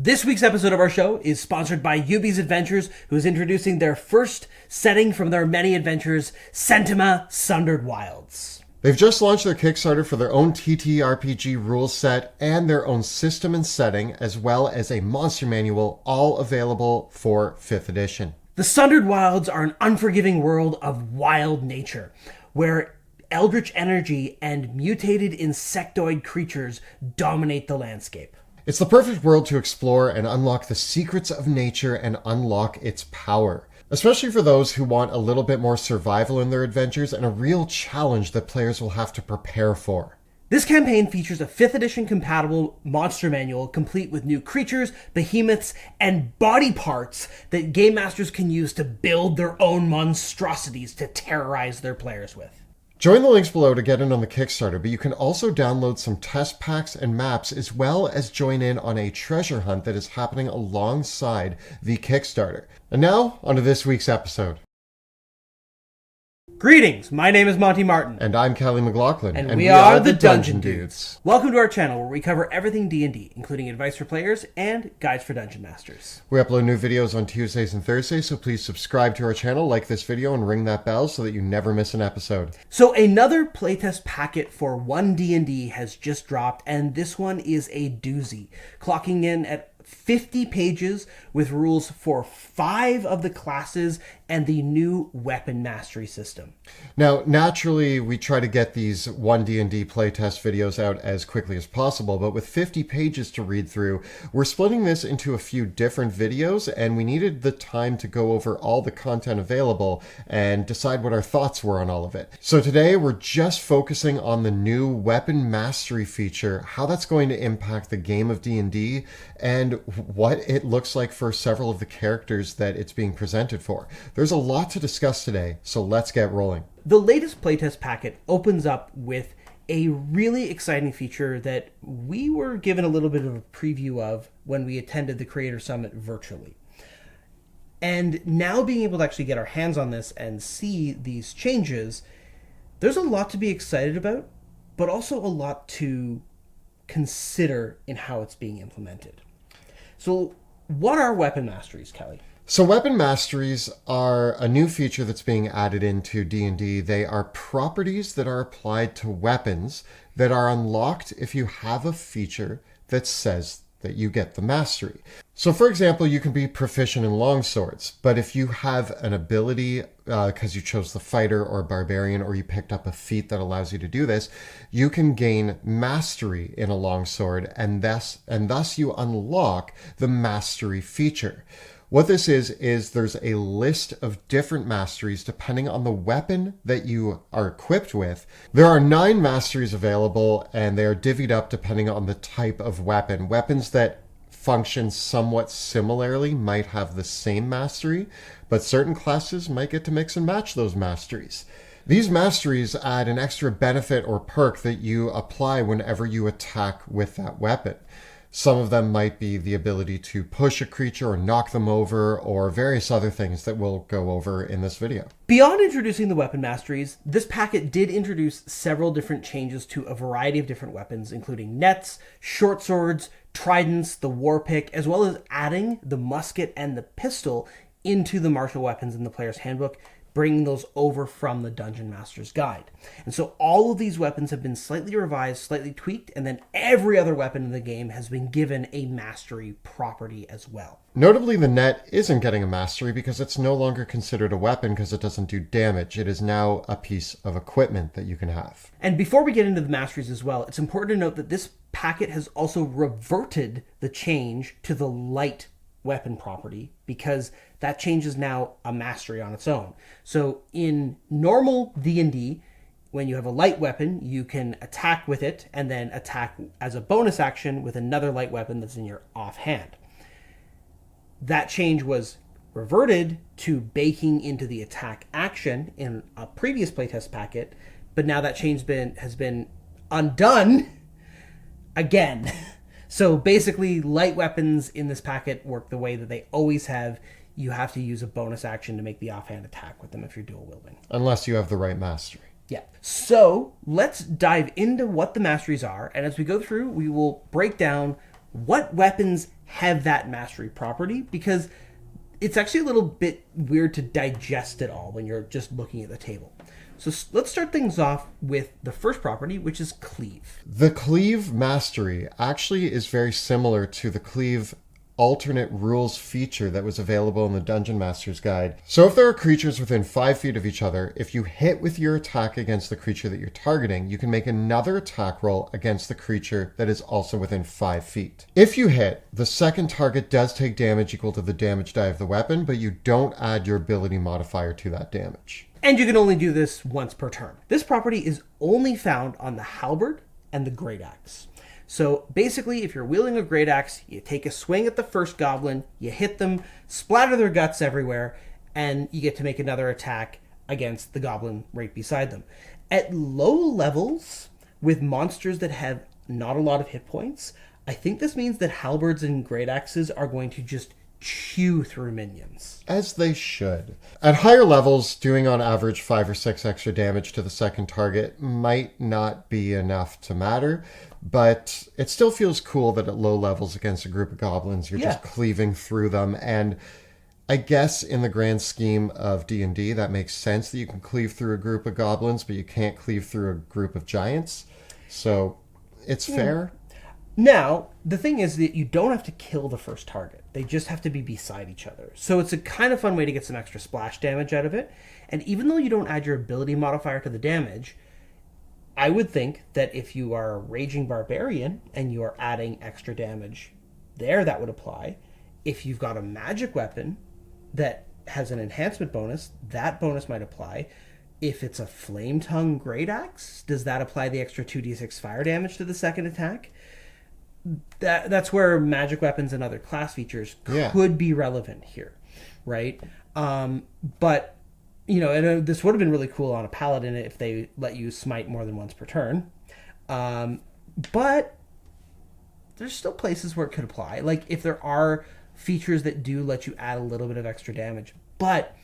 This week's episode of our show is sponsored by UB's Adventures, who is introducing their first setting from their many adventures, Sentima Sundered Wilds. They've just launched their Kickstarter for their own TTRPG rule set and their own system and setting, as well as a monster manual, all available for 5th edition. The Sundered Wilds are an unforgiving world of wild nature, where eldritch energy and mutated insectoid creatures dominate the landscape. It's the perfect world to explore and unlock the secrets of nature and unlock its power. Especially for those who want a little bit more survival in their adventures and a real challenge that players will have to prepare for. This campaign features a 5th edition compatible monster manual complete with new creatures, behemoths, and body parts that game masters can use to build their own monstrosities to terrorize their players with. Join the links below to get in on the Kickstarter, but you can also download some test packs and maps, as well as join in on a treasure hunt that is happening alongside the Kickstarter. And now, on to this week's episode. Greetings, my name is Monty Martin. And I'm Callie McLaughlin. And we are the Dungeon Dudes. Welcome to our channel where we cover everything D&D, including advice for players and guides for Dungeon Masters. We upload new videos on Tuesdays and Thursdays, so please subscribe to our channel, like this video, and ring that bell so that you never miss an episode. So another playtest packet for 1D&D has just dropped, and this one is a doozy, clocking in at 50 pages with rules for 5 of the classes and the new weapon mastery system. Now, naturally, we try to get these 1D&D playtest videos out as quickly as possible, but with 50 pages to read through, we're splitting this into a few different videos, and we needed the time to go over all the content available and decide what our thoughts were on all of it. So today, we're just focusing on the new weapon mastery feature, how that's going to impact the game of D&D, and what it looks like for several of the characters that it's being presented for. There's a lot to discuss today, so let's get rolling. The latest playtest packet opens up with a really exciting feature that we were given a little bit of a preview of when we attended the Creator Summit virtually. And now being able to actually get our hands on this and see these changes, there's a lot to be excited about, but also a lot to consider in how it's being implemented. So what are weapon masteries, Kelly? So weapon masteries are a new feature that's being added into D&D. They are properties that are applied to weapons that are unlocked if you have a feature that says that you get the mastery. So for example, you can be proficient in longswords, but if you have an ability, because you chose the fighter or barbarian, or you picked up a feat that allows you to do this, you can gain mastery in a longsword, and thus you unlock the mastery feature. What this is there's a list of different masteries depending on the weapon that you are equipped with. There are 9 masteries available, and they are divvied up depending on the type of weapon. Weapons that function somewhat similarly might have the same mastery, but certain classes might get to mix and match those masteries. These masteries add an extra benefit or perk that you apply whenever you attack with that weapon. Some of them might be the ability to push a creature or knock them over, or various other things that we'll go over in this video. Beyond introducing the weapon masteries, this packet did introduce several different changes to a variety of different weapons, including nets, short swords, tridents, the war pick, as well as adding the musket and the pistol into the martial weapons in the player's handbook, bringing those over from the Dungeon Master's Guide. And so all of these weapons have been slightly revised, slightly tweaked, and then every other weapon in the game has been given a mastery property as well. Notably, the net isn't getting a mastery because it's no longer considered a weapon because it doesn't do damage. It is now a piece of equipment that you can have. And before we get into the masteries as well, it's important to note that this packet has also reverted the change to the light weapon property, because that change is now a mastery on its own. So in normal D&D, when you have a light weapon, you can attack with it and then attack as a bonus action with another light weapon that's in your offhand. That change was reverted to baking into the attack action in a previous playtest packet, but now that change has been undone again. So basically, light weapons in this packet work the way that they always have. You have to use a bonus action to make the offhand attack with them if you're dual wielding. Unless you have the right mastery. Yeah. So let's dive into what the masteries are. And as we go through, we will break down what weapons have that mastery property, because it's actually a little bit weird to digest it all when you're just looking at the table. So let's start things off with the first property, which is Cleave. The Cleave Mastery actually is very similar to the Cleave alternate rules feature that was available in the Dungeon Master's Guide. So if there are creatures within 5 feet of each other, if you hit with your attack against the creature that you're targeting, you can make another attack roll against the creature that is also within 5 feet. If you hit, the second target does take damage equal to the damage die of the weapon, but you don't add your ability modifier to that damage. And you can only do this once per turn. This property is only found on the halberd and the great axe. So basically, if you're wielding a great axe, you take a swing at the first goblin, you hit them, splatter their guts everywhere, and you get to make another attack against the goblin right beside them. At low levels, with monsters that have not a lot of hit points, I think this means that halberds and great axes are going to just chew through minions. As they should. At higher levels, doing on average 5 or 6 extra damage to the second target might not be enough to matter, but it still feels cool that at low levels against a group of goblins, you're just cleaving through them. And I guess in the grand scheme of D&D, that makes sense that you can cleave through a group of goblins, but you can't cleave through a group of giants. So it's fair. Now, the thing is that you don't have to kill the first target. They just have to be beside each other. So it's a kind of fun way to get some extra splash damage out of it. And even though you don't add your ability modifier to the damage, I would think that if you are a raging barbarian and you are adding extra damage there, that would apply. If you've got a magic weapon that has an enhancement bonus, that bonus might apply. If it's a flame tongue great axe, does that apply the extra 2d6 fire damage to the second attack? That's where magic weapons and other class features could be relevant here, right? But, you know, and this would have been really cool on a paladin if they let you smite more than once per turn. But there's still places where it could apply. Like if there are features that do let you add a little bit of extra damage. But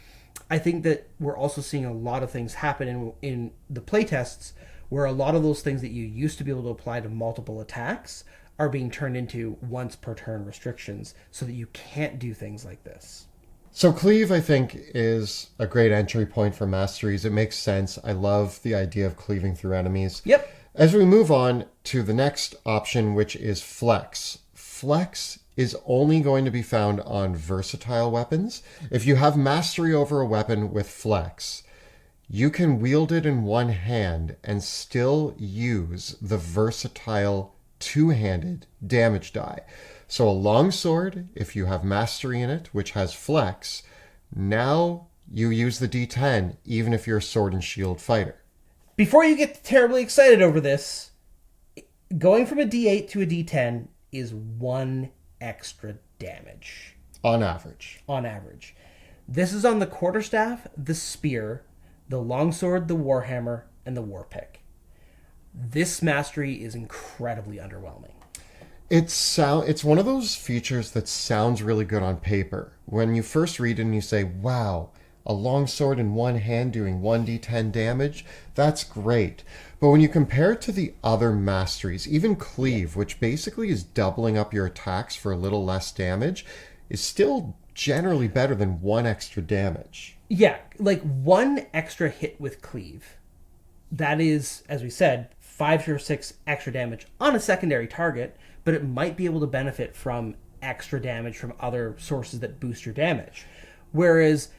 I think that we're also seeing a lot of things happen in the playtests where a lot of those things that you used to be able to apply to multiple attacks are being turned into once per turn restrictions so that you can't do things like this. So Cleave, I think, is a great entry point for Masteries. It makes sense. I love the idea of cleaving through enemies. Yep. As we move on to the next option, which is Flex. Flex is only going to be found on versatile weapons. If you have mastery over a weapon with Flex, you can wield it in one hand and still use the versatile two-handed damage die. So a longsword, if you have mastery in it, which has Flex, now you use the D10 even if you're a sword and shield fighter. Before you get terribly excited over this, going from a D8 to a D10 is 1 extra damage. On average. On average. This is on the quarterstaff, the spear, the longsword, the warhammer, and the warpick. This mastery is incredibly underwhelming. It's one of those features that sounds really good on paper. When you first read it and you say, wow, a longsword in one hand doing 1d10 damage, that's great. But when you compare it to the other masteries, even Cleave, which basically is doubling up your attacks for a little less damage, is still generally better than 1 extra damage. Yeah, like 1 extra hit with Cleave. That is, as we said, 5 or 6 extra damage on a secondary target, but it might be able to benefit from extra damage from other sources that boost your damage. Whereas,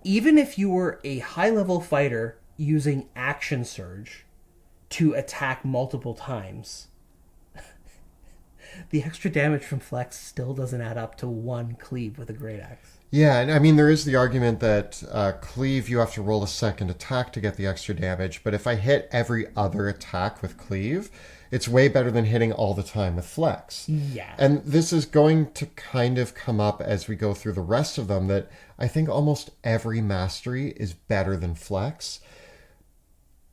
even if you were a high-level fighter using Action Surge to attack multiple times, the extra damage from Flex still doesn't add up to 1 Cleave with a Great Axe. Yeah, and I mean, there is the argument that Cleave, you have to roll a second attack to get the extra damage, but if I hit every other attack with Cleave, it's way better than hitting all the time with Flex. Yeah. And this is going to kind of come up as we go through the rest of them, that I think almost every mastery is better than Flex.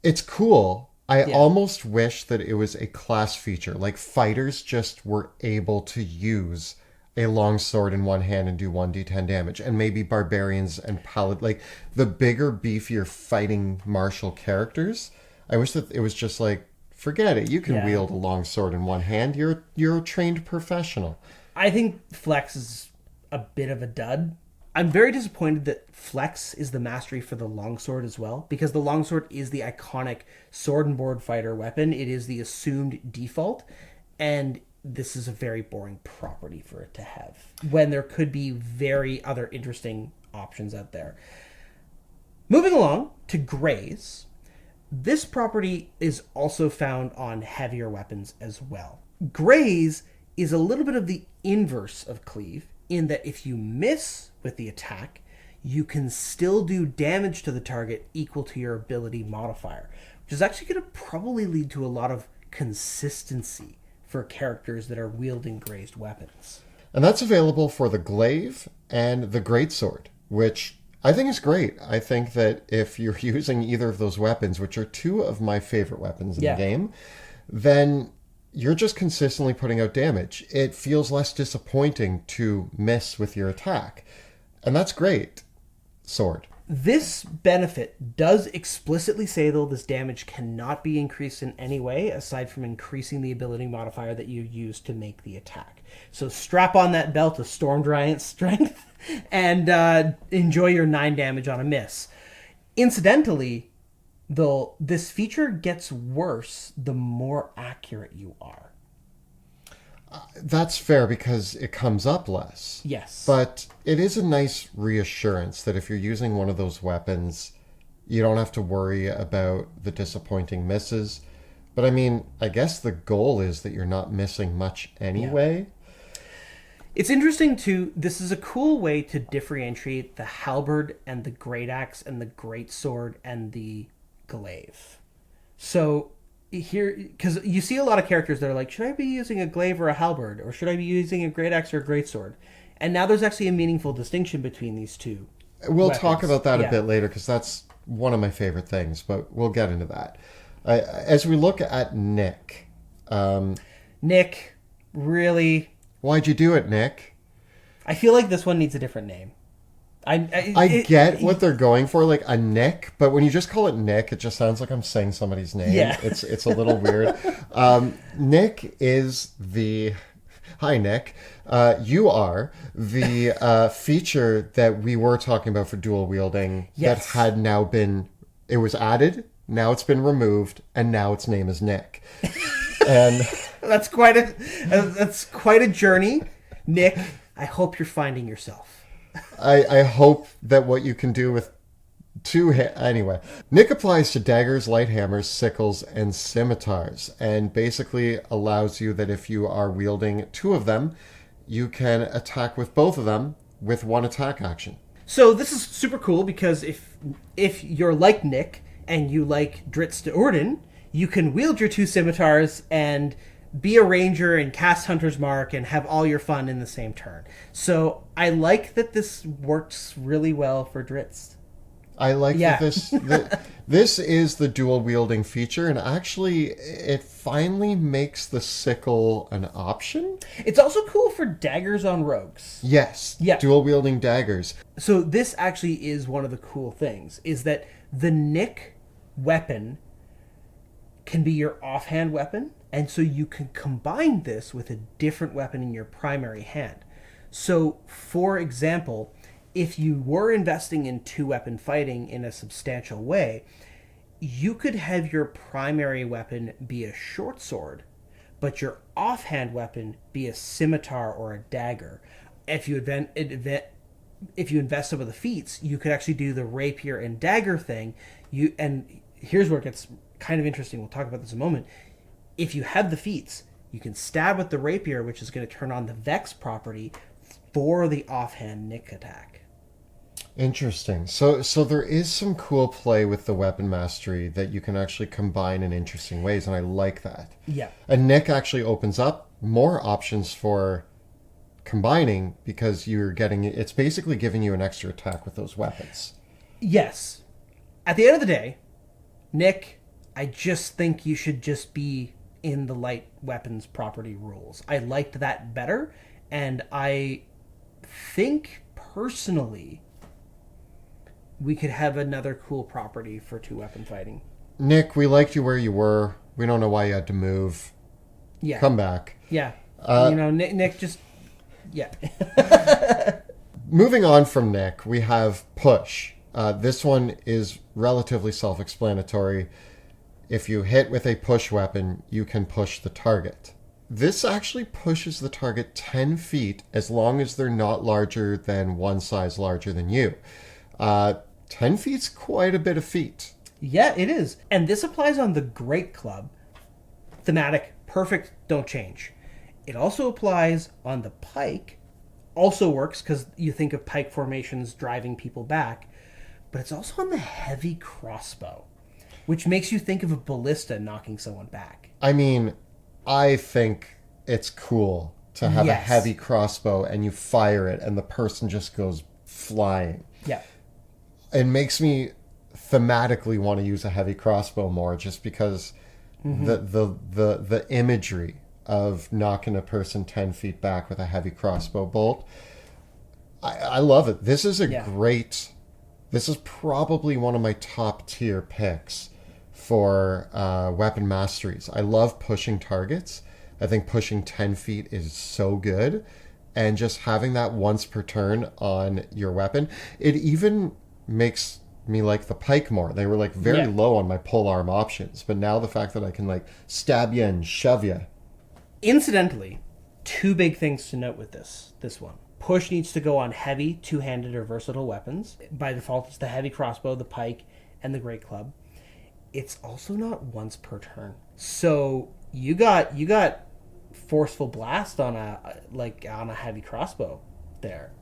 It's cool. I almost wish that it was a class feature, like fighters just were able to use a long sword in one hand and do 1d10 damage, and maybe barbarians and paladins, like the bigger, beefier fighting martial characters. I wish that it was just like forget it. You can Yeah. wield a long sword in one hand. You're a trained professional. I think Flex is a bit of a dud. I'm very disappointed that Flex is the mastery for the longsword as well, because the longsword is the iconic sword and board fighter weapon. It is the assumed default, and this is a very boring property for it to have when there could be very other interesting options out there. Moving along to Graze. This property is also found on heavier weapons as well. Graze is a little bit of the inverse of Cleave in that if you miss with the attack, you can still do damage to the target equal to your ability modifier, which is actually going to probably lead to a lot of consistency for characters that are wielding grazed weapons. And that's available for the glaive and the greatsword, which I think is great. I think that if you're using either of those weapons, which are two of my favorite weapons in the game, then you're just consistently putting out damage. It feels less disappointing to miss with your attack. And that's great. Sword. This benefit does explicitly say, though, this damage cannot be increased in any way aside from increasing the ability modifier that you use to make the attack. So strap on that belt of Storm Giant Strength and enjoy your 9 damage on a miss. Incidentally, though, this feature gets worse the more accurate you are. That's fair because it comes up less. Yes. But it is a nice reassurance that if you're using one of those weapons, you don't have to worry about the disappointing misses. But I mean, I guess the goal is that you're not missing much anyway. It's interesting too. This is a cool way to differentiate the halberd and the great axe and the great sword and the glaive. So here, because you see a lot of characters that are like, should I be using a glaive or a halberd, or should I be using a great axe or a great sword? And now there's actually a meaningful distinction between these two. We'll talk about that a bit later because that's one of my favorite things, but we'll get into that. As we look at Nick. Nick, really? Why'd you do it, Nick? I feel like this one needs a different name. I get what they're going for, like a Nick, but when you just call it Nick, it just sounds like I'm saying somebody's name. Yeah. It's a little weird. Nick is the... Hi, Nick. You are the feature that we were talking about for dual wielding that had now been... It was added, now it's been removed, and now its name is Nick. And that's quite a journey, Nick. I hope you're finding yourself. I hope that what you can do with anyway. Nick applies to daggers, light hammers, sickles, and scimitars, and basically allows you that if you are wielding 2 of them, you can attack with both of them with 1 attack action. So this is super cool because if you're like Nick and you like Dritz de Orden, you can wield your 2 scimitars and be a ranger and cast Hunter's Mark and have all your fun in the same turn. So I like that this works really well for Dritz. I like that this is the dual wielding feature, and actually it finally makes the sickle an option. It's also cool for daggers on rogues. Yes, dual wielding daggers. So this actually is one of the cool things, is that the Nick weapon can be your offhand weapon, and so you can combine this with a different weapon in your primary hand. So, for example, if you were investing in 2-weapon fighting in a substantial way, you could have your primary weapon be a short sword, but your offhand weapon be a scimitar or a dagger. If you invest some of the feats, you could actually do the rapier and dagger thing. And here's where it gets kind of interesting. We'll talk about this in a moment. If you have the feats, you can stab with the rapier, which is going to turn on the Vex property for the offhand Nick attack. Interesting. So there is some cool play with the weapon mastery that you can actually combine in interesting ways, and I like that. Yeah. And Nick actually opens up more options for combining because it's basically giving you an extra attack with those weapons. Yes. At the end of the day, Nick, I just think you should just be in the light weapons property rules. I liked that better, and I think personally we could have another cool property for 2-weapon fighting. Nick, we liked you where you were. We don't know why you had to move. Yeah. Come back. Yeah. Nick just... Yeah. Moving on from Nick, we have Push. This one is relatively self-explanatory. If you hit with a push weapon, you can push the target. This actually pushes the target 10 feet as long as they're not larger than one size larger than you. 10 feet's quite a bit of feet. Yeah, it is. And this applies on the Great Club. Thematic, perfect, don't change. It also applies on the pike. Also works because you think of pike formations driving people back. But it's also on the heavy crossbow, which makes you think of a ballista knocking someone back. I mean, I think it's cool to have a heavy crossbow and you fire it and the person just goes flying. Yeah. It makes me thematically want to use a heavy crossbow more just because the imagery of knocking a person 10 feet back with a heavy crossbow bolt. I love it. This is this is probably one of my top tier picks for weapon masteries. I love pushing targets. I think pushing 10 feet is so good. And just having that once per turn on your weapon, it even makes me like the pike more. They were like very low on my polearm options. But now the fact that I can like stab you and shove you. Incidentally, two big things to note with this one. Push needs to go on heavy, two-handed, or versatile weapons. By default, it's the heavy crossbow, the pike, and the great club. It's also not once per turn. So you got forceful blast on a heavy crossbow there,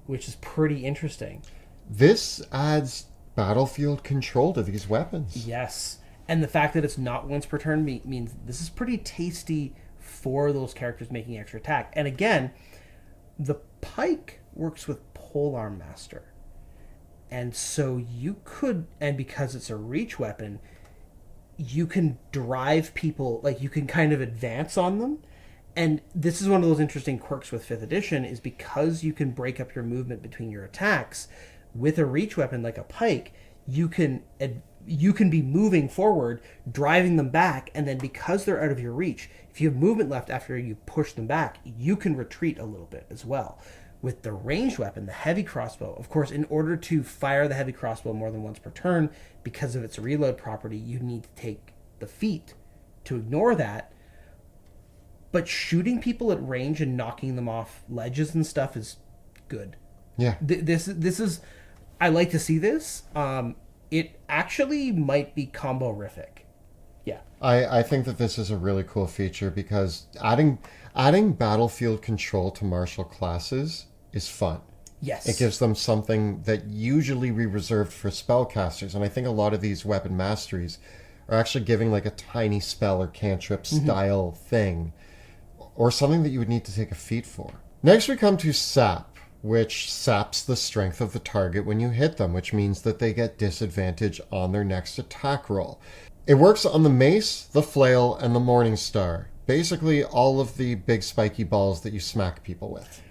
which is pretty interesting. This adds battlefield control to these weapons. Yes. And the fact that it's not once per turn means this is pretty tasty for those characters making extra attack. And again, the pike works with polearm master. And so you could, and because it's a reach weapon, you can drive people, like you can kind of advance on them. And this is one of those interesting quirks with 5th edition, is because you can break up your movement between your attacks, with a reach weapon like a pike, you can be moving forward, driving them back, and then because they're out of your reach, if you have movement left after you push them back, you can retreat a little bit as well. With the ranged weapon, the heavy crossbow, of course, in order to fire the heavy crossbow more than once per turn, because of its reload property, you need to take the feat to ignore that. But shooting people at range and knocking them off ledges and stuff is good. Yeah. This is... I like to see this. It actually might be combo-rific. Yeah. I think that this is a really cool feature because adding battlefield control to martial classes is fun. Yes. It gives them something that usually we reserved for spellcasters. And I think a lot of these weapon masteries are actually giving like a tiny spell or cantrip style thing, or something that you would need to take a feat for. Next we come to Sap, which saps the strength of the target when you hit them, which means that they get disadvantage on their next attack roll. It works on the mace, the flail, and the morning star. Basically all of the big spiky balls that you smack people with.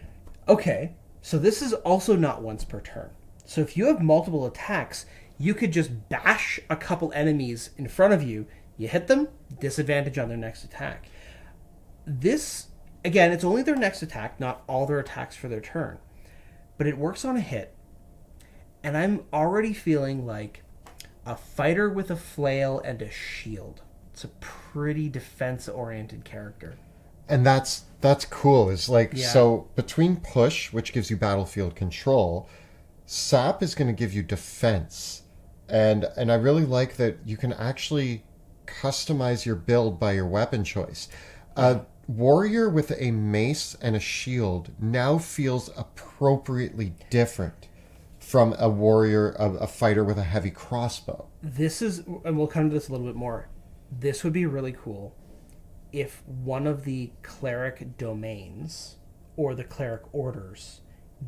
Okay, so this is also not once per turn. So if you have multiple attacks, you could just bash a couple enemies in front of you, you hit them, disadvantage on their next attack. This, again, it's only their next attack, not all their attacks for their turn. But it works on a hit. And I'm already feeling like a fighter with a flail and a shield. It's a pretty defense-oriented character. And that's cool. It's like, so between push, which gives you battlefield control, sap is going to give you defense. And I really like that you can actually customize your build by your weapon choice. Warrior with a mace and a shield now feels appropriately different from a warrior, a fighter with a heavy crossbow. This is, and we'll come to this a little bit more, this would be really cool if one of the cleric domains or the cleric orders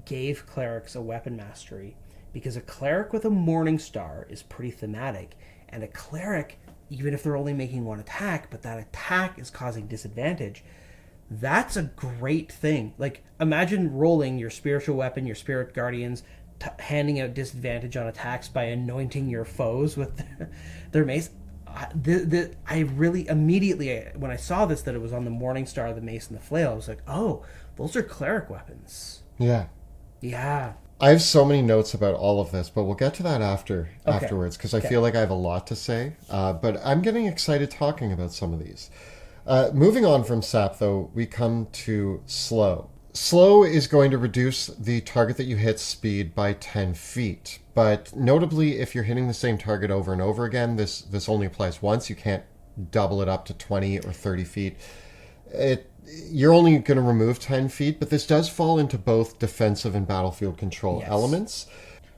gave clerics a weapon mastery, because a cleric with a morning star is pretty thematic, and a cleric, even if they're only making one attack, but that attack is causing disadvantage, that's a great thing. Like, imagine rolling your spiritual weapon, your spirit guardians, handing out disadvantage on attacks by anointing your foes with their mace. I really immediately, when I saw this, that it was on the Morning Star, the Mace, and the Flail, I was like, oh, those are cleric weapons. Yeah. Yeah. I have so many notes about all of this, but we'll get to that afterwards, because I feel like I have a lot to say. But I'm getting excited talking about some of these. Moving on from sap, though, we come to slow. Slow is going to reduce the target that you hit speed by 10 feet. But notably, if you're hitting the same target over and over again, this only applies once. You can't double it up to 20 or 30 feet. You're only going to remove 10 feet, but this does fall into both defensive and battlefield control elements.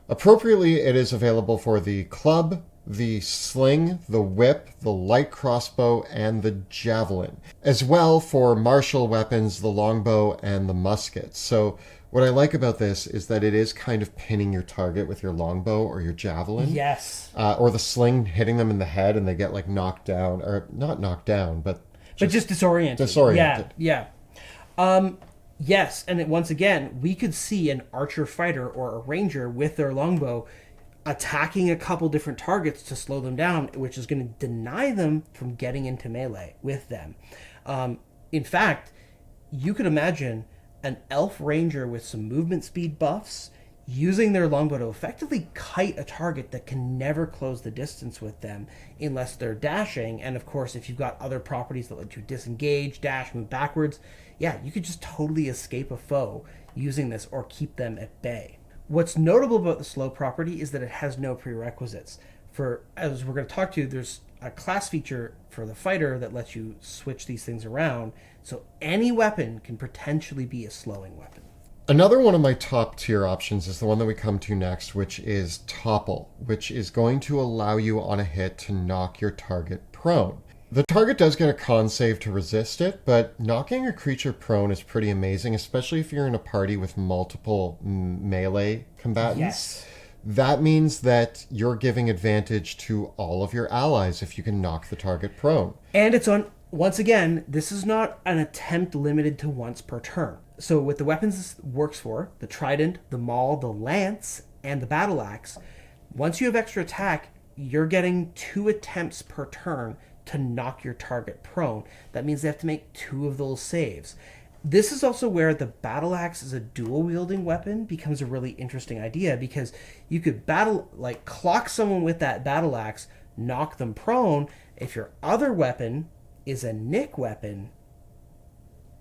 Appropriately, it is available for the club, the sling, the whip, the light crossbow, and the javelin. As well for martial weapons, the longbow, and the musket. So what I like about this is that it is kind of pinning your target with your longbow or your javelin. Yes. Or the sling, hitting them in the head and they get like knocked down, or not knocked down, but just disoriented. Disoriented. Yeah. Yes, and once again, we could see an archer fighter or a ranger with their longbow attacking a couple different targets to slow them down, which is going to deny them from getting into melee with them. In fact, you could imagine an elf ranger with some movement speed buffs using their longbow to effectively kite a target that can never close the distance with them unless they're dashing. And of course, if you've got other properties that let you disengage, dash, move backwards, yeah, you could just totally escape a foe using this or keep them at bay. What's notable about the slow property is that it has no prerequisites. As we're going to talk to, there's a class feature for the fighter that lets you switch these things around, so any weapon can potentially be a slowing weapon. Another one of my top tier options is the one that we come to next, which is Topple, which is going to allow you on a hit to knock your target prone. The target does get a con save to resist it, but knocking a creature prone is pretty amazing, especially if you're in a party with multiple melee combatants. Yes. That means that you're giving advantage to all of your allies if you can knock the target prone. And it's on, once again, this is not an attempt limited to once per turn. So with the weapons this works for, the trident, the maul, the lance, and the battle axe, once you have extra attack, you're getting 2 attempts per turn to knock your target prone. That means they have to make 2 of those saves. This is also where the battle axe as a dual wielding weapon becomes a really interesting idea, because you could clock someone with that battle axe, knock them prone. If your other weapon is a nick weapon,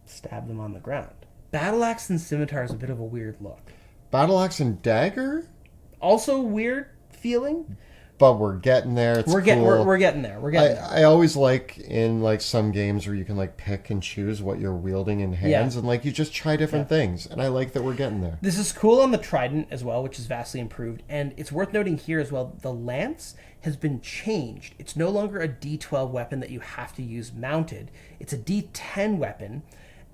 stab them on the ground. Battle axe and scimitar is a bit of a weird look. Battle axe and dagger? Also weird feeling. But we're getting there. It's cool. We're getting there. We're getting there. I always like in some games where you can pick and choose what you're wielding in hands, and you just try different things. And I like that we're getting there. This is cool on the trident as well, which is vastly improved. And it's worth noting here as well, the lance has been changed. It's no longer a D12 weapon that you have to use mounted. It's a D10 weapon,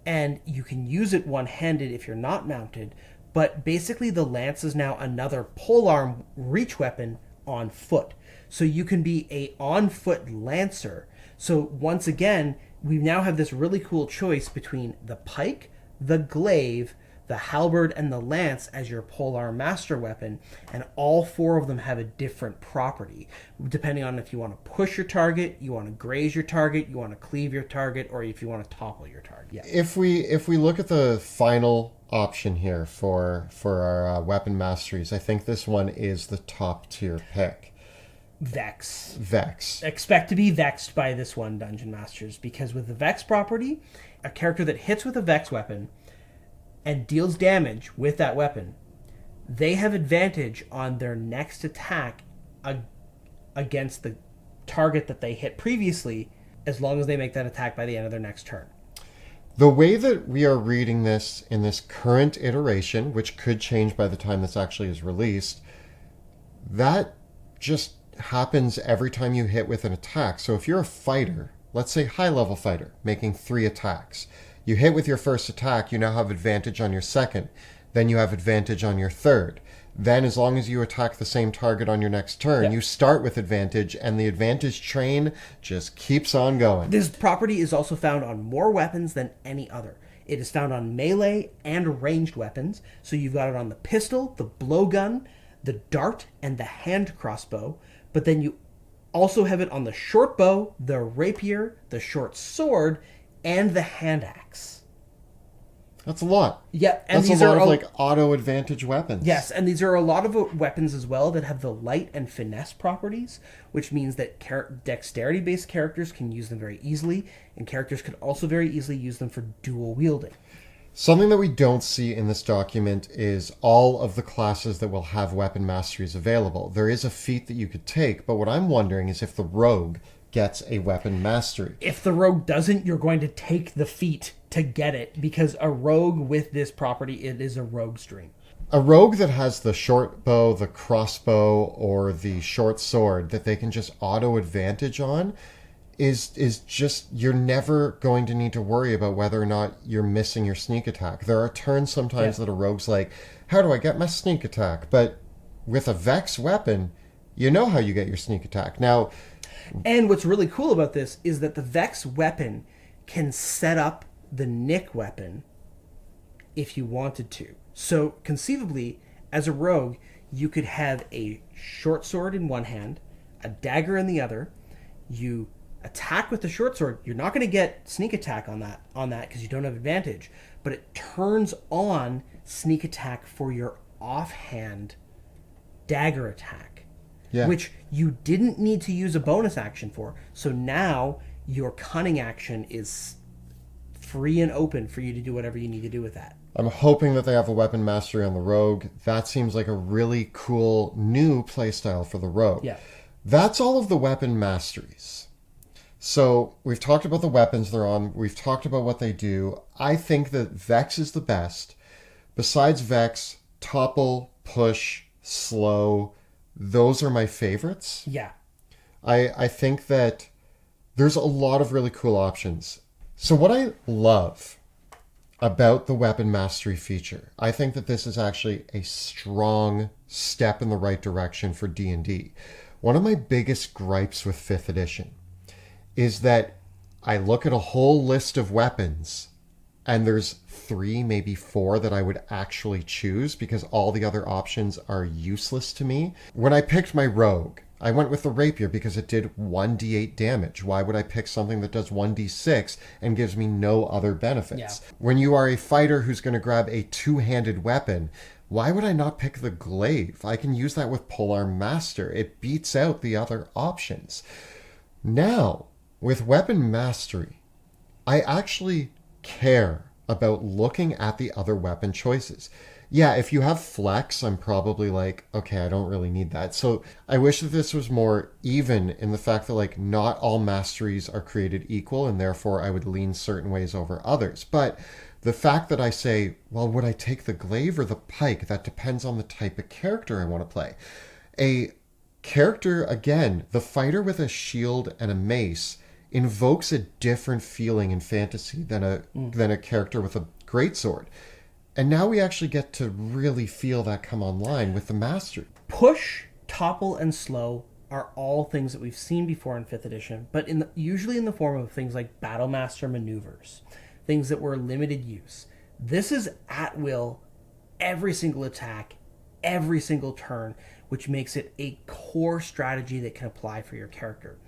and you can use it one-handed if you're not mounted. But basically the lance is now another polearm reach weapon on foot. So you can be a on-foot lancer. So once again, we now have this really cool choice between the pike, the glaive, the halberd, and the lance as your polearm master weapon, and all 4 of them have a different property, depending on if you want to push your target, you want to graze your target, you want to cleave your target, or if you want to topple your target. Yeah. If we look at the final option here for our weapon masteries, I think this one is the top tier pick. Vex. Expect to be vexed by this one, Dungeon Masters, because with the Vex property, a character that hits with a Vex weapon and deals damage with that weapon, they have advantage on their next attack against the target that they hit previously, as long as they make that attack by the end of their next turn. The way that we are reading this in this current iteration, which could change by the time this actually is released, that just happens every time you hit with an attack. So if you're a fighter, let's say high-level fighter, making 3 attacks, you hit with your first attack, you now have advantage on your second, then you have advantage on your third. Then as long as you attack the same target on your next turn, you start with advantage, and the advantage train just keeps on going. This property is also found on more weapons than any other. It is found on melee and ranged weapons. So you've got it on the pistol, the blowgun, the dart, and the hand crossbow. But then you also have it on the short bow, the rapier, the short sword, and the hand axe. That's a lot. Yeah, and that's these a lot are of like auto advantage weapons. Yes, and these are a lot of weapons as well that have the light and finesse properties, which means that dexterity-based characters can use them very easily, and characters could also very easily use them for dual wielding. Something that we don't see in this document is all of the classes that will have weapon masteries available. There is a feat that you could take, but what I'm wondering is if the rogue gets a weapon mastery. If the rogue doesn't, you're going to take the feat to get it, because a rogue with this property, it is a rogue stream. A rogue that has the short bow, the crossbow, or the short sword that they can just auto advantage on is just, you're never going to need to worry about whether or not you're missing your sneak attack. There are turns sometimes that a rogue's like, how do I get my sneak attack? But with a Vex weapon, you know how you get your sneak attack. Now, and what's really cool about this is that the Vex weapon can set up the Nick weapon if you wanted to. So conceivably, as a rogue, you could have a short sword in one hand, a dagger in the other. You attack with the short sword. You're not going to get sneak attack on that because you don't have advantage, but it turns on sneak attack for your offhand dagger attack, which you didn't need to use a bonus action for. So now your cunning action is free and open for you to do whatever you need to do with that. I'm hoping that they have a weapon mastery on the rogue. That seems like a really cool new playstyle for the rogue. Yeah. That's all of the weapon masteries. So we've talked about the weapons they're on. We've talked about what they do. I think that Vex is the best. Besides Vex, Topple, Push, Slow, those are my favorites. Yeah. I think that there's a lot of really cool options. So what I love about the weapon mastery feature, I think that this is actually a strong step in the right direction for D&D. One of my biggest gripes with 5th edition is that I look at a whole list of weapons and there's 3, maybe 4 that I would actually choose because all the other options are useless to me. When I picked my rogue, I went with the rapier because it did 1d8 damage. Why would I pick something that does 1d6 and gives me no other benefits? Yeah. When you are a fighter who's going to grab a 2-handed weapon, why would I not pick the glaive? I can use that with Polearm Master. It beats out the other options. Now, with weapon mastery, I actually care about looking at the other weapon choices. Yeah, if you have flex, I'm probably like, okay, I don't really need that. So I wish that this was more even in the fact that like not all masteries are created equal and therefore I would lean certain ways over others. But the fact that I say, well, would I take the glaive or the pike? That depends on the type of character I want to play. A character, again, the fighter with a shield and a mace invokes a different feeling in fantasy than a character with a greatsword. And now we actually get to really feel that come online with the mastery. Push, Topple, and Slow are all things that we've seen before in 5th edition, but usually in the form of things like Battlemaster maneuvers, things that were limited use. This is at will, every single attack, every single turn, which makes it a core strategy that can apply for your character.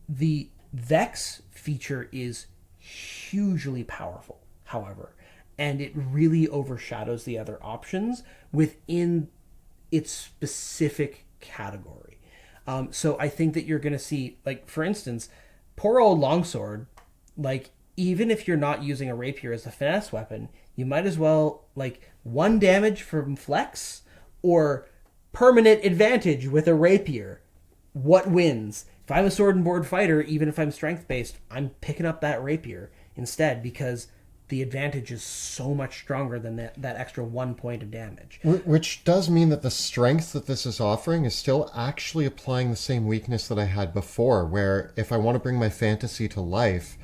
The Vex feature is hugely powerful, however, and it really overshadows the other options within its specific category. So I think that you're going to see, like, for instance, poor old longsword, like, even if you're not using a rapier as a finesse weapon, you might as well, like, 1 damage from flex or permanent advantage with a rapier. What wins? If I'm a sword and board fighter, even if I'm strength-based, I'm picking up that rapier instead because the advantage is so much stronger than that extra 1 point of damage. Which does mean that the strength that this is offering is still actually applying the same weakness that I had before, where if I want to bring my fantasy to life,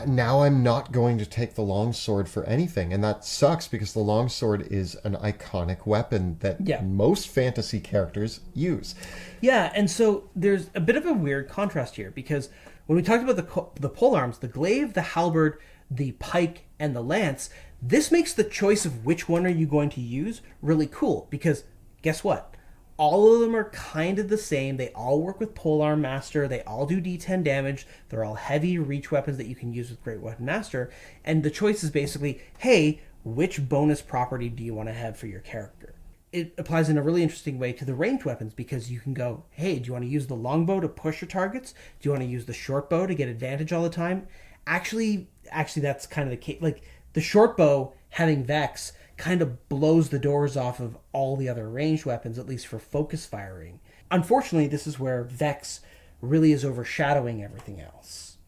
now I'm not going to take the longsword for anything. And that sucks because the longsword is an iconic weapon that most fantasy characters use. Yeah, and so there's a bit of a weird contrast here because when we talked about the polearms, the glaive, the halberd, the pike, and the lance, this makes the choice of which one are you going to use really cool because guess what? all of them are kind of the same. They all work with Polearm Master. They all do D10 damage. They're all heavy reach weapons that you can use with Great Weapon Master. And the choice is basically, hey, which bonus property do you want to have for your character? It applies in a really interesting way to the ranged weapons because you can go, hey, do you want to use the longbow to push your targets? Do you want to use the short bow to get advantage all the time? Actually, that's kind of the case. Like, the short bow having Vex kind of blows the doors off of all the other ranged weapons, at least for focus firing. Unfortunately, this is where Vex really is overshadowing everything else.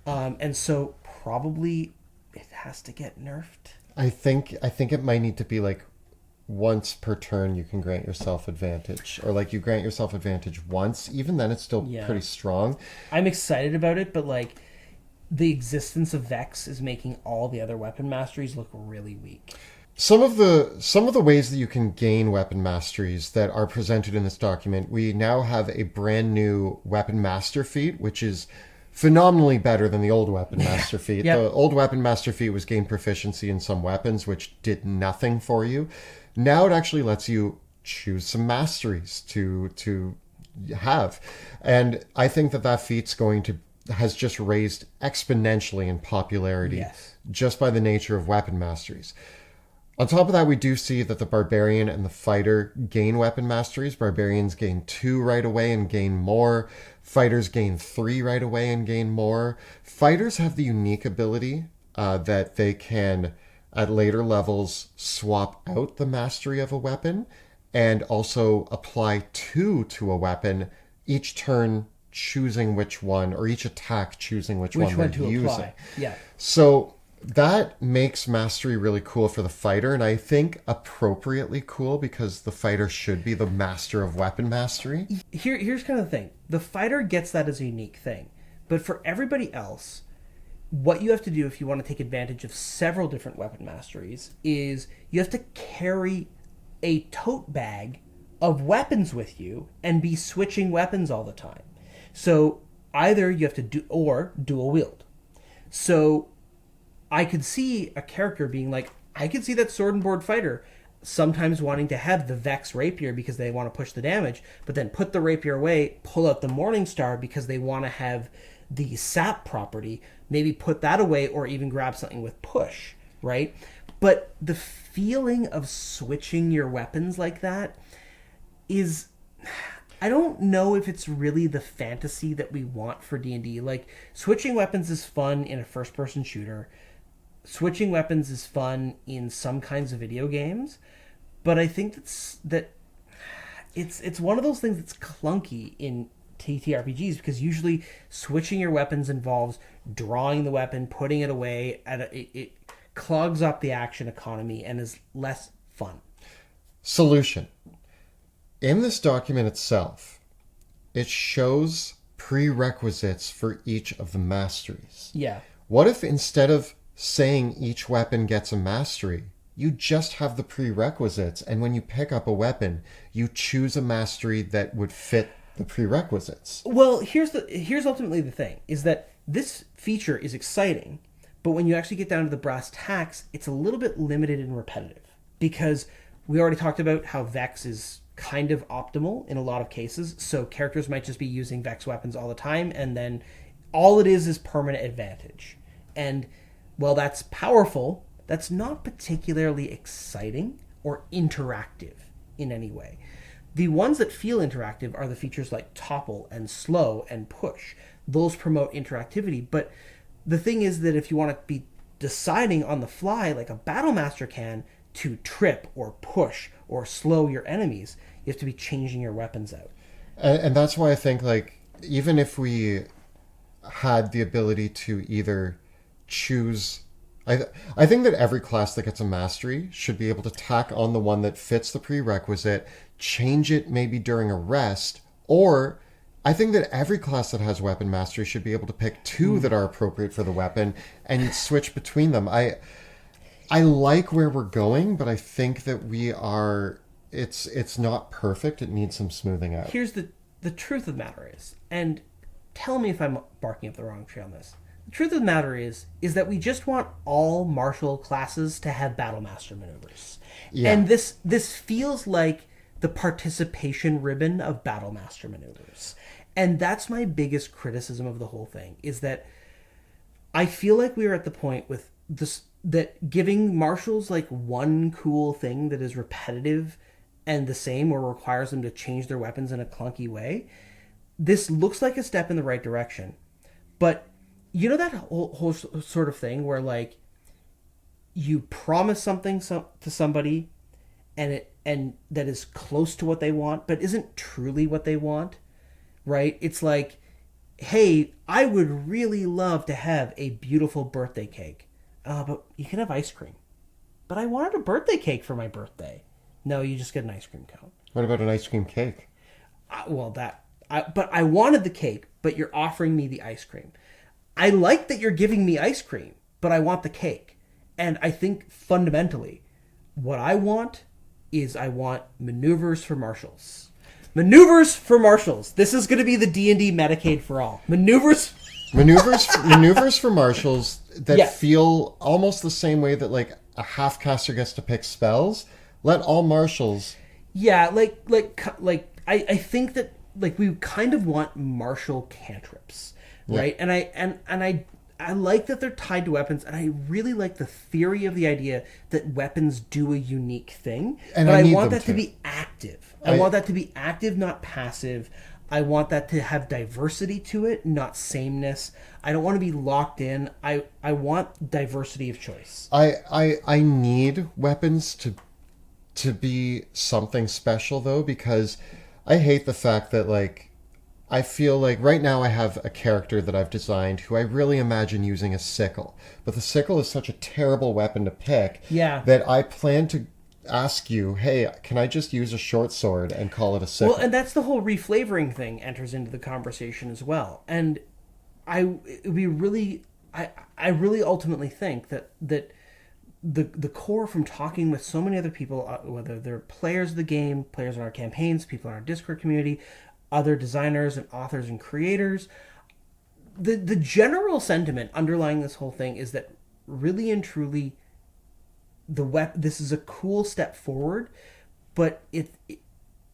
And so probably it has to get nerfed. I think it might need to be like once per turn you can grant yourself advantage, or like you grant yourself advantage once. Even then, it's still pretty strong. I'm excited about it, but like the existence of Vex is making all the other weapon masteries look really weak. Some of the ways that you can gain weapon masteries that are presented in this document, we now have a brand new weapon master feat, which is phenomenally better than the old weapon master feat. Yep. The old weapon master feat was gain proficiency in some weapons, which did nothing for you. Now it actually lets you choose some masteries to have. And I think that feat's has just raised exponentially in popularity just by the nature of weapon masteries. On top of that, we do see that the Barbarian and the Fighter gain weapon masteries. Barbarians gain 2 right away and gain more. Fighters gain 3 right away and gain more. Fighters have the unique ability that they can, at later levels, swap out the mastery of a weapon and also apply 2 to a weapon each turn, choosing which one, or each attack choosing which one they're to using. apply. Yeah. So that makes mastery really cool for the fighter, and I think appropriately cool because the fighter should be the master of weapon mastery. Here's kind of the thing. The fighter gets that as a unique thing. But for everybody else, what you have to do if you want to take advantage of several different weapon masteries is you have to carry a tote bag of weapons with you and be switching weapons all the time. So either you have to dual wield. So I could see a character being like, I could see that sword and board fighter sometimes wanting to have the Vex rapier because they want to push the damage, but then put the rapier away, pull out the Morningstar because they want to have the sap property, maybe put that away or even grab something with push, right? But the feeling of switching your weapons like that is, I don't know if it's really the fantasy that we want for D&D. Like, switching weapons is fun in a first-person shooter. Switching weapons is fun in some kinds of video games, but I think that it's one of those things that's clunky in TTRPGs because usually switching your weapons involves drawing the weapon, putting it away, and it clogs up the action economy and is less fun. Solution. In this document itself, it shows prerequisites for each of the masteries. Yeah. What if instead of saying each weapon gets a mastery, you just have the prerequisites, and when you pick up a weapon, you choose a mastery that would fit the prerequisites? Well, here's ultimately the thing, is that this feature is exciting, but when you actually get down to the brass tacks, it's a little bit limited and repetitive. Because we already talked about how Vex is kind of optimal in a lot of cases, so characters might just be using Vex weapons all the time, and then all it is permanent advantage. And while that's powerful, that's not particularly exciting or interactive in any way. The ones that feel interactive are the features like Topple and Slow and Push. Those promote interactivity, but the thing is that if you want to be deciding on the fly like a Battlemaster can to trip or push or slow your enemies, you have to be changing your weapons out. And that's why I think, like, even if we had the ability to either choose, I think that every class that gets a mastery should be able to tack on the one that fits the prerequisite, change it maybe during a rest, or I think that every class that has weapon mastery should be able to pick 2 that are appropriate for the weapon and switch between them. I like where we're going, but I think that it's not perfect. It needs some smoothing out. Here's the truth of the matter is, and tell me if I'm barking up the wrong tree on this. The truth of the matter is that we just want all martial classes to have Battlemaster maneuvers. Yeah. And this feels like the participation ribbon of Battle Master maneuvers. And that's my biggest criticism of the whole thing, is that I feel like we are at the point with this, that giving marshals like one cool thing that is repetitive and the same, or requires them to change their weapons in a clunky way, this looks like a step in the right direction. But you know that whole sort of thing where like you promise something to somebody and that is close to what they want but isn't truly what they want, right? It's like, hey, I would really love to have a beautiful birthday cake, but you can have ice cream. But I wanted a birthday cake for my birthday. No, you just get an ice cream cone. What about an ice cream cake? But I wanted the cake, but you're offering me the ice cream. I like that you're giving me ice cream, but I want the cake. And I think fundamentally, what I want is I want maneuvers for marshals. Maneuvers for marshals. This is going to be the D&D Medicaid for all. Maneuvers for marshals that feel almost the same way that like a half caster gets to pick spells. Let all marshals. Yeah, I think that like we kind of want martial cantrips, right? And I like that they're tied to weapons, and I really like the theory of the idea that weapons do a unique thing. And but I need want them that to be active. I want that to be active, not passive. I want that to have diversity to it, not sameness. I don't want to be locked in. I want diversity of choice. I need weapons to be something special though, because I hate the fact that like I feel like right now I have a character that I've designed who I really imagine using a sickle. But the sickle is such a terrible weapon to pick that I plan to ask you, hey, can I just use a short sword and call it a sickle? Well, and that's the whole reflavoring thing enters into the conversation as well. And I really ultimately think that the core from talking with so many other people, whether they're players of the game, players in our campaigns, people in our Discord community, other designers and authors and creators, the general sentiment underlying this whole thing is that really and truly this is a cool step forward, but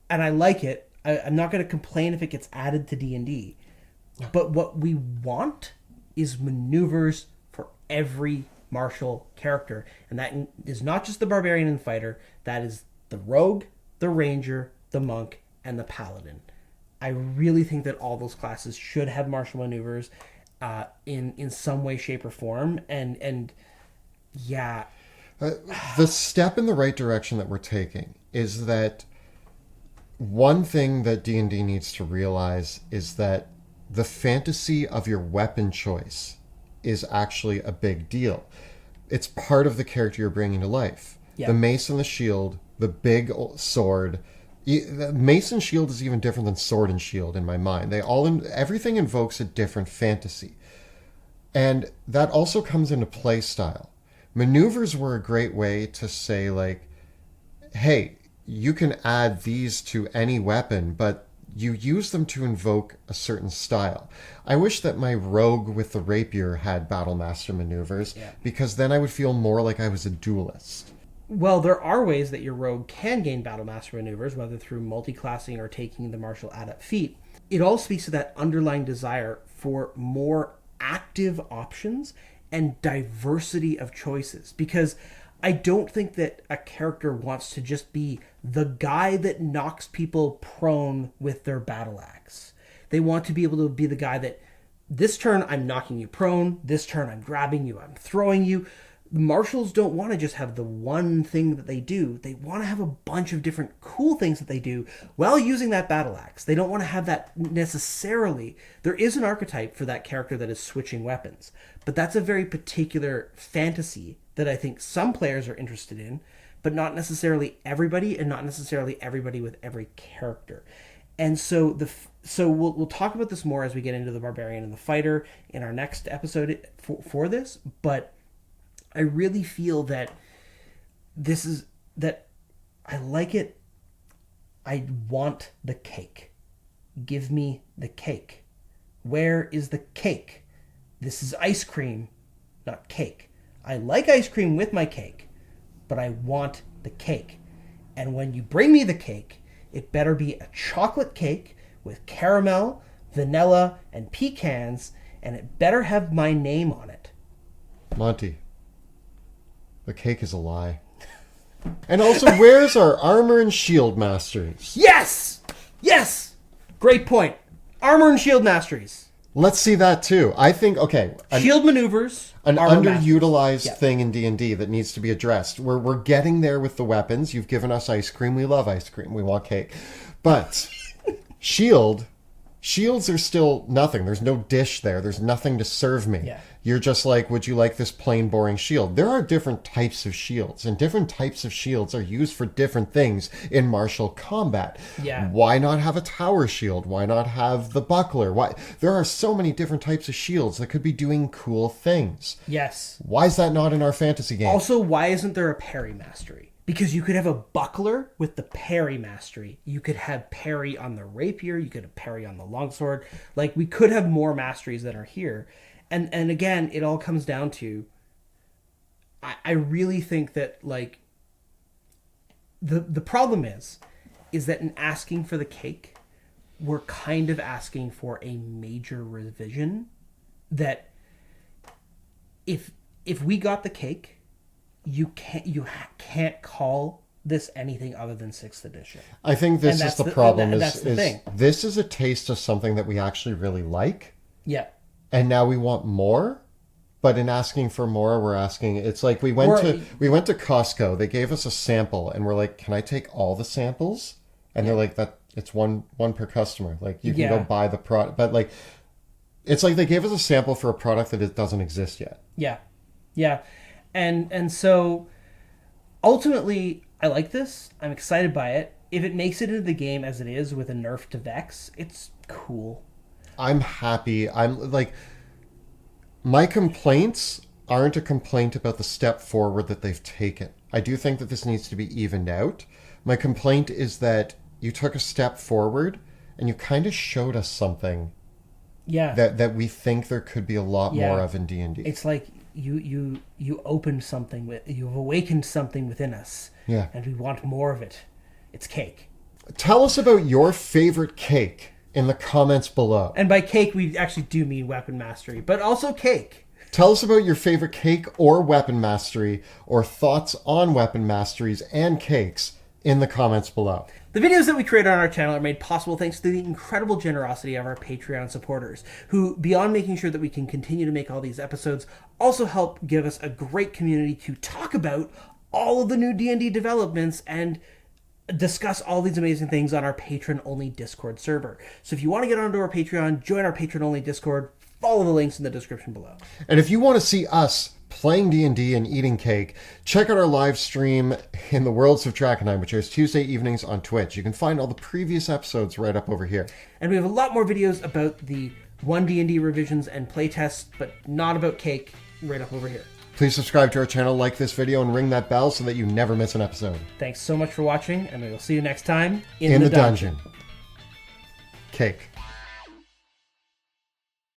and I like it. I'm not going to complain if it gets added to D&D, but what we want is maneuvers for every martial character, and that is not just the barbarian and fighter. That is the rogue, the ranger, the monk, and the paladin. I really think that all those classes should have martial maneuvers in some way, shape, or form. And yeah. The step in the right direction that we're taking is that one thing that D&D needs to realize is that the fantasy of your weapon choice is actually a big deal. It's part of the character you're bringing to life. Yeah. The mace and the shield, the big sword. The mace and shield is even different than sword and shield in my mind. Everything invokes a different fantasy. And that also comes into play style. Maneuvers were a great way to say, like, hey, you can add these to any weapon, but you use them to invoke a certain style. I wish that my rogue with the rapier had Battle Master maneuvers, because then I would feel more like I was a duelist. Well, there are ways that your rogue can gain Battle Master maneuvers, whether through multi-classing or taking the martial adept feat. It all speaks to that underlying desire for more active options and diversity of choices, because I don't think that a character wants to just be the guy that knocks people prone with their battle axe. They want to be able to be the guy that this turn I'm knocking you prone, this turn I'm grabbing you, I'm throwing you. Marshals don't want to just have the one thing that they do. They want to have a bunch of different cool things that they do while using that battle axe. They don't want to have that necessarily. There is an archetype for that character that is switching weapons, but that's a very particular fantasy that I think some players are interested in, but not necessarily everybody, and not necessarily everybody with every character. And so we'll talk about this more as we get into the barbarian and the fighter in our next episode for this, but I really feel that I like it. I want the cake. Give me the cake. Where is the cake? This is ice cream, not cake. I like ice cream with my cake, but I want the cake. And when you bring me the cake, it better be a chocolate cake with caramel, vanilla, and pecans, and it better have my name on it. Monty, the cake is a lie. And also, where's our armor and shield masteries? Yes! Yes! Great point. Armor and shield masteries. Let's see that too. I think, okay. Shield maneuvers. An armor underutilized thing in D&D that needs to be addressed. We're getting there with the weapons. You've given us ice cream. We love ice cream. We want cake. But shields are still nothing. There's no dish there. There's nothing to serve me. Yeah. You're just like, would you like this plain, boring shield? There are different types of shields, and different types of shields are used for different things in martial combat. Yeah. Why not have a tower shield? Why not have the buckler? Why? There are so many different types of shields that could be doing cool things. Yes. Why is that not in our fantasy game? Also, why isn't there a parry mastery? Because you could have a buckler with the parry mastery. You could have parry on the rapier. You could have parry on the longsword. Like, we could have more masteries than are here. And again, it all comes down to, I really think that, like, the problem is that in asking for the cake, we're kind of asking for a major revision that if we got the cake, you can't call this anything other than 6th edition. I think this is the problem. That's the thing. This is a taste of something that we actually really like. Yeah. And now we want more, but in asking for more, we're asking. It's like we went to Costco. They gave us a sample, and we're like, "Can I take all the samples?" And they're like, "That it's one per customer. Like you can go buy the product." But like, it's like they gave us a sample for a product that it doesn't exist yet. Yeah, yeah, and so ultimately, I like this. I'm excited by it. If it makes it into the game as it is with a nerf to Vex, it's cool. I'm happy. I'm like, my complaints aren't a complaint about the step forward that they've taken. I do think that this needs to be evened out. My complaint is that you took a step forward and you kind of showed us something that we think there could be a lot more of in D&D. It's like you opened something, you've awakened something within us. Yeah. And we want more of it. It's cake. Tell us about your favorite cake in the comments below. And by cake, we actually do mean weapon mastery, but also cake. Tell us about your favorite cake or weapon mastery, or thoughts on weapon masteries and cakes in the comments below. The videos that we create on our channel are made possible thanks to the incredible generosity of our Patreon supporters, who, beyond making sure that we can continue to make all these episodes, also help give us a great community to talk about all of the new D&D developments and discuss all these amazing things on our patron-only Discord server. So if you want to get onto our Patreon, join our patron-only Discord, follow the links in the description below. And if you want to see us playing D&D and eating cake, check out our live stream in the Worlds of Drakenheim, which airs Tuesday evenings on Twitch. You can find all the previous episodes right up over here. And we have a lot more videos about the 1D&D revisions and playtests, but not about cake, right up over here. Please subscribe to our channel, like this video, and ring that bell so that you never miss an episode. Thanks so much for watching, and we will see you next time in the dungeon. Cake.